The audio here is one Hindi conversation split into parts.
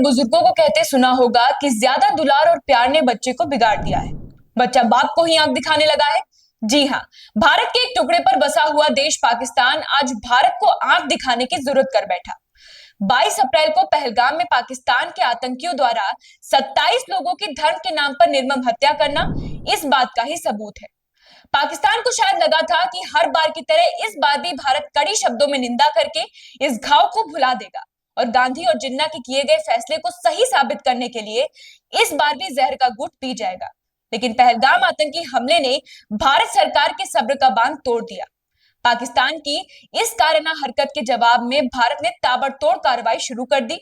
बुजुर्गों को कहते सुना होगा कि ज्यादा दुलार और प्यार ने बच्चे को बिगाड़ दिया है। बच्चा बाप को ही आंख दिखाने लगा है। जी हाँ, भारत के एक टुकड़े पर बसा हुआ देश पाकिस्तान आज भारत को आंख दिखाने की जरूरत कर बैठा। 22 अप्रैल को पहलगाम में पाकिस्तान के आतंकियों द्वारा 27 लोगों की धर्म के नाम पर निर्मम हत्या करना इस बात का ही सबूत है। पाकिस्तान को शायद लगा था कि हर बार की तरह इस बार भी भारत कड़ी शब्दों में निंदा करके इस घाव को भुला देगा और गांधी और जिन्ना के किए गए फैसले को सही साबित करने के लिए इस बार भी जहर का घूंट पी जाएगा। लेकिन पहलगाम आतंकी हमले ने भारत सरकार के सब्र का बांध तोड़ दिया। पाकिस्तान की इस कायराना हरकत के जवाब में भारत ने ताबड़तोड़ कार्रवाई शुरू कर दी।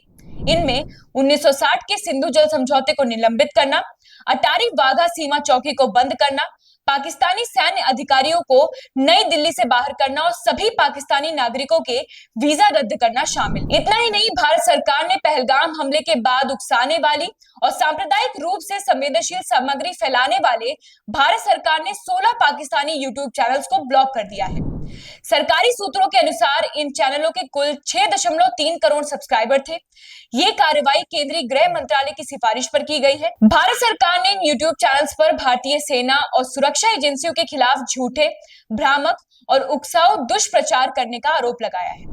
इनमें 1960 के सिंधु जल समझौते को निलंबित करना, अटारी वाघा सीमा चौकी को बंद करना, पाकिस्तानी सैन्य अधिकारियों को नई दिल्ली से बाहर करना और सभी पाकिस्तानी नागरिकों के वीजा रद्द करना शामिल। इतना ही नहीं, भारत सरकार ने पहलगाम हमले के बाद उकसाने वाली और सांप्रदायिक रूप से संवेदनशील सामग्री फैलाने वाले भारत सरकार ने 16 पाकिस्तानी यूट्यूब चैनल्स को ब्लॉक कर दिया है। सरकारी सूत्रों के अनुसार इन चैनलों के कुल 6.3 करोड़ सब्सक्राइबर थे। ये कार्रवाई केंद्रीय गृह मंत्रालय की सिफारिश पर की गई है। भारत सरकार ने इन यूट्यूब चैनल्स पर भारतीय सेना और सुरक्षा एजेंसियों के खिलाफ झूठे, भ्रामक और उकसाऊ दुष्प्रचार करने का आरोप लगाया है।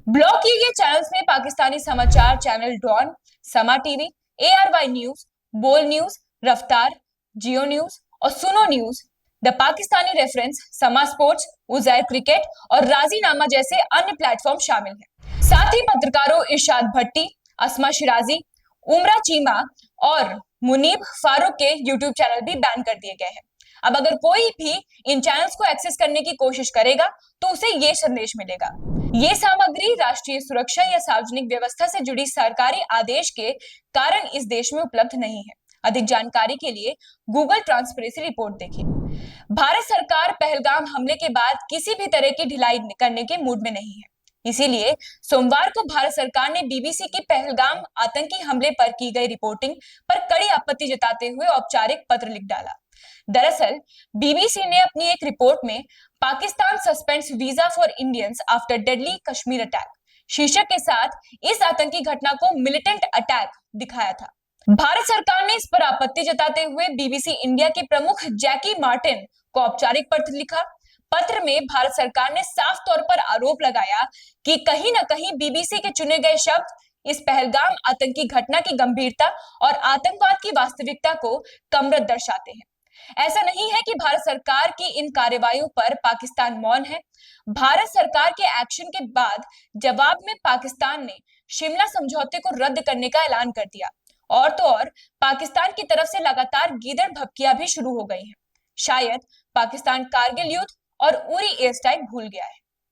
ब्लॉक किए गए चैनल्स में पाकिस्तानी समाचार चैनल डॉन, समा टीवी, ARY न्यूज, बोल न्यूज, रफ्तार, जियो न्यूज और सुनो न्यूज, द पाकिस्तानी रेफरेंस, समा स्पोर्ट्स, उजैर क्रिकेट और राजीनामा जैसे अन्य प्लेटफॉर्म शामिल हैं। साथ ही पत्रकारों इरशाद भट्टी, अस्मा शिराजी, उमरा चीमा और मुनीब फारूक के यूट्यूब चैनल भी बैन कर दिए गए हैं। अब अगर कोई भी इन चैनल्स को एक्सेस करने की कोशिश करेगा तो उसे ये संदेश मिलेगा: ये सामग्री राष्ट्रीय सुरक्षा या सार्वजनिक व्यवस्था से जुड़ी सरकारी आदेश के कारण इस देश में उपलब्ध नहीं है। अधिक जानकारी के लिए गूगल ट्रांसपेरेंसी रिपोर्ट देखें। भारत सरकार पहलगाम हमले के बाद किसी भी तरह की ढिलाई करने के मूड में नहीं है। इसीलिए सोमवार को भारत सरकार ने BBC की पहलगाम आतंकी हमले पर की गई रिपोर्टिंग पर कड़ी आपत्ति जताते हुए औपचारिक पत्र लिख डाला। दरअसल BBC ने अपनी एक रिपोर्ट में Pakistan suspends visa for Indians after deadly Kashmir attack शीर्षक के साथ इस आतंकी घटना को मिलिटेंट अटैक दिखाया था। भारत सरकार ने इस पर आपत्ति जताते हुए BBC इंडिया के प्रमुख जैकी मार्टिन को औपचारिक पत्र लिखा। पत्र में भारत सरकार ने साफ तौर पर आरोप लगाया कि कहीं न कहीं BBC के चुने गए शब्द इस पहलगाम आतंकी घटना की गंभीरता और आतंकवाद की वास्तविकता को कमरत दर्शाते हैं। ऐसा नहीं है कि भारत सरकार की इन कार्रवाइयों पर पाकिस्तान मौन है। भारत सरकार के एक्शन के बाद जवाब में पाकिस्तान ने शिमला समझौते को रद्द करने का ऐलान कर दिया और तो और पाकिस्तान की तरफ से लगातार गीदड़ भभकियां भी शुरू हो गई हैं। शायद पाकिस्तान कारगिल युद्ध और उरी एयर स्ट्राइक भूल गया है।